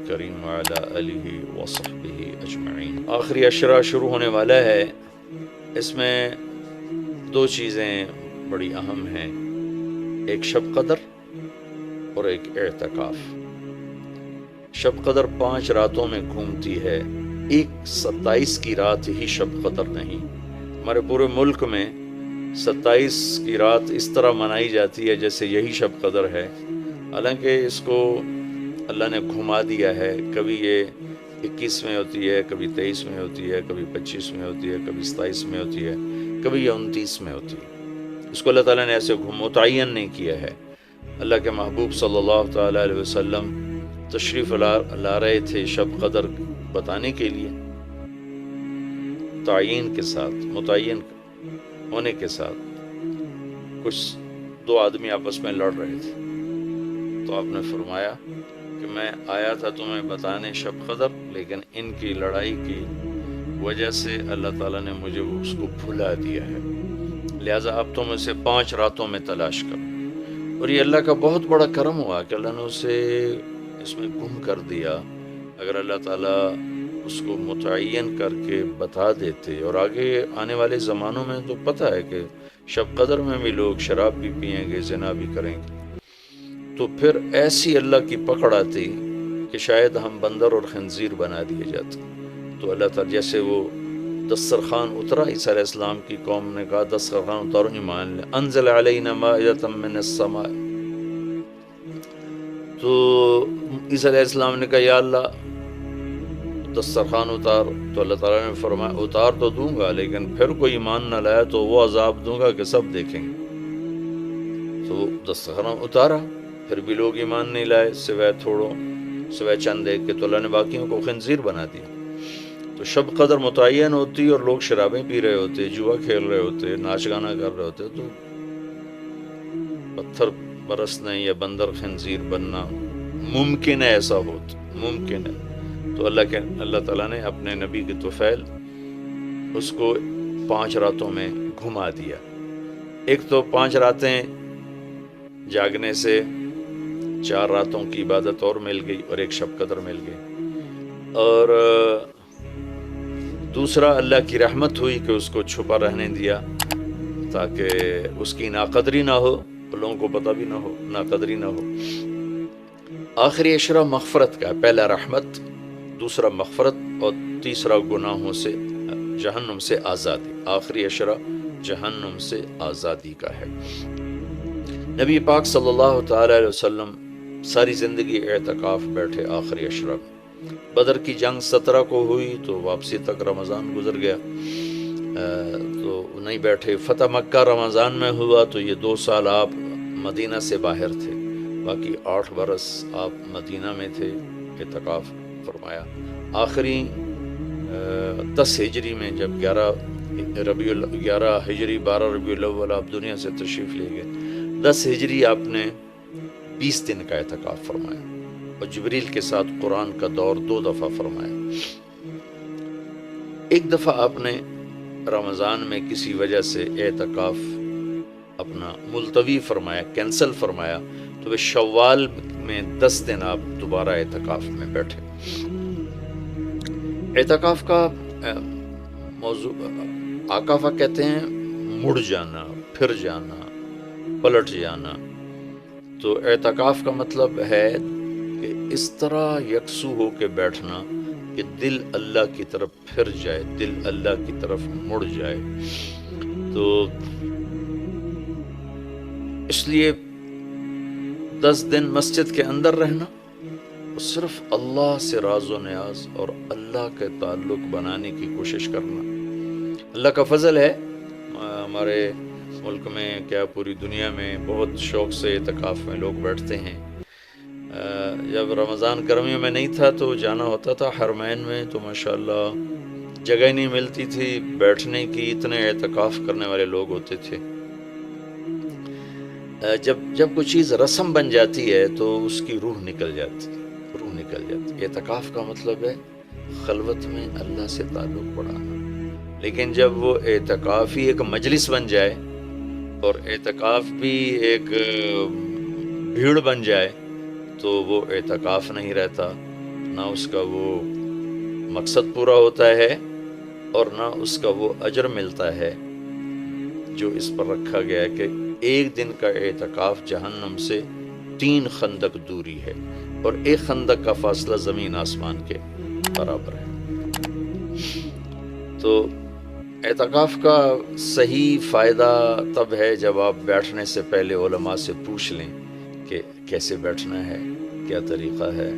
الکریم وعلی آلہ وصحبہ اجمعین۔ آخری عشرہ شروع ہونے والا ہے، اس میں دو چیزیں بڑی اہم ہیں، ایک شب قدر اور ایک اعتکاف۔ شب قدر 5 راتوں میں گھومتی ہے، ایک 27 کی رات ہی شب قدر نہیں۔ ہمارے پورے ملک میں 27 کی رات اس طرح منائی جاتی ہے جیسے یہی شب قدر ہے، حالانکہ اس کو اللہ نے گھما دیا ہے۔ کبھی یہ 21 میں ہوتی ہے، کبھی 23 میں ہوتی ہے، کبھی 25 میں ہوتی ہے، کبھی 27 میں ہوتی ہے، کبھی یہ 29 میں ہوتی ہے۔ اس کو اللہ تعالیٰ نے ایسے متعین نہیں کیا ہے۔ اللہ کے محبوب صلی اللہ تعالیٰ علیہ وسلم تشریف لا رہے تھے شب قدر بتانے کے لیے، تعین کے ساتھ، متعین ہونے کے ساتھ۔ کچھ 2 آدمی آپس میں لڑ رہے تھے، تو آپ نے فرمایا کہ میں آیا تھا تمہیں بتانے شب قدر، لیکن ان کی لڑائی کی وجہ سے اللہ تعالیٰ نے مجھے اس کو بھلا دیا ہے، لہٰذا اب تم اسے 5 راتوں میں تلاش کرو۔ اور یہ اللہ کا بہت بڑا کرم ہوا کہ اللہ نے اسے اس میں گم کر دیا۔ اگر اللہ تعالیٰ اس کو متعین کر کے بتا دیتے، اور آگے آنے والے زمانوں میں تو پتہ ہے کہ شب قدر میں بھی لوگ شراب بھی پئیں گے، زنا بھی کریں گے، تو پھر ایسی اللہ کی پکڑ آتی کہ شاید ہم بندر اور خنزیر بنا دیے جاتے۔ تو اللہ تعالیٰ جیسے وہ دسترخوان اترا، عیسیٰ علیہ السلام کی قوم نے کہا دسترخوان اتارو ایمان لے، انزل علینا مائدۃ من السماء، تو عیسیٰ علیہ السلام نے کہا یا اللہ دسترخوان اتار، تو اللہ تعالیٰ نے فرمایا اتار تو دوں گا، لیکن پھر کوئی ایمان نہ لایا تو وہ عذاب دوں گا کہ سب دیکھیں گے۔ تو دسترخوان اتارا، پھر بھی لوگ ایمان نہیں لائے، سوائے چند ایک کے، تو اللہ نے باقیوں کو خنزیر بنا دیا۔ تو شب قدر متعین ہوتی اور لوگ شرابیں پی رہے ہوتے، جوا کھیل رہے ہوتے، ناچ گانا کر رہے ہوتے، تو پتھر برسنا یا بندر خنزیر بننا ممکن ہے، ایسا ہوتا ممکن ہے۔ تو اللہ تعالیٰ نے اپنے نبی کے طفیل اس کو 5 راتوں میں گھما دیا۔ ایک تو 5 راتیں جاگنے سے 4 راتوں کی عبادت اور مل گئی، اور ایک شب قدر مل گئی، اور دوسرا اللہ کی رحمت ہوئی کہ اس کو چھپا رہنے دیا تاکہ اس کی ناقدری نہ ہو، لوگوں کو پتہ بھی نہ ہو، ناقدری نہ ہو۔ آخری عشرہ مغفرت کا، پہلا رحمت، دوسرا مغفرت، اور تیسرا گناہوں سے، جہنم سے آزادی۔ آخری عشرہ جہنم سے آزادی کا ہے۔ نبی پاک صلی اللہ تعالی علیہ وسلم ساری زندگی اعتکاف بیٹھے آخری عشرہ میں۔ بدر کی جنگ 17 کو ہوئی تو واپسی تک رمضان گزر گیا، تو نہیں بیٹھے۔ فتح مکہ رمضان میں ہوا تو یہ 2 سال آپ مدینہ سے باہر تھے، باقی 8 برس آپ مدینہ میں تھے، اعتکاف فرمایا۔ آخری 10 ہجری میں جب 11 ہجری 12 ربیع الاول آپ دنیا سے تشریف لے گئے، 10 ہجری آپ نے 20 دن کا اعتکاف فرمایا، اور جبریل کے ساتھ قرآن کا دور 2 دفعہ فرمایا۔ ایک دفعہ آپ نے رمضان میں کسی وجہ سے اعتکاف اپنا ملتوی فرمایا، کینسل فرمایا، تو وہ شوال میں 10 دن آپ دوبارہ اعتکاف میں بیٹھے۔ اعتکاف کا موضوع عاکفہ کہتے ہیں مڑ جانا، پھر جانا، پلٹ جانا۔ تو اعتکاف کا مطلب ہے کہ اس طرح یکسو ہو کے بیٹھنا کہ دل اللہ کی طرف پھر جائے، دل اللہ کی طرف مڑ جائے۔ تو اس لیے 10 دن مسجد کے اندر رہنا، اور صرف اللہ سے راز و نیاز اور اللہ کے تعلق بنانے کی کوشش کرنا۔ اللہ کا فضل ہے، ہمارے ملک میں کیا پوری دنیا میں بہت شوق سے اعتکاف میں لوگ بیٹھتے ہیں۔ جب رمضان گرمیوں میں نہیں تھا تو جانا ہوتا تھا حرمین میں، تو ماشاءاللہ جگہ نہیں ملتی تھی بیٹھنے کی، اتنے اعتکاف کرنے والے لوگ ہوتے تھے۔ جب کوئی چیز رسم بن جاتی ہے تو اس کی روح نکل جاتی۔ اعتکاف کا مطلب ہے خلوت میں اللہ سے تعلق بڑھانا۔ لیکن جب وہ اعتکاف ہی ایک مجلس بن جائے اور اعتکاف بھی ایک بھیڑ بن جائے تو وہ اعتکاف نہیں رہتا، نہ اس کا وہ مقصد پورا ہوتا ہے اور نہ اس کا وہ اجر ملتا ہے جو اس پر رکھا گیا ہے کہ ایک دن کا اعتکاف جہنم سے 3 خندق دوری ہے اور ایک خندق کا فاصلہ زمین آسمان کے برابر ہے۔ تو اعتکاف کا صحیح فائدہ تب ہے جب آپ بیٹھنے سے پہلے علماء سے پوچھ لیں کہ کیسے بیٹھنا ہے، کیا طریقہ ہے۔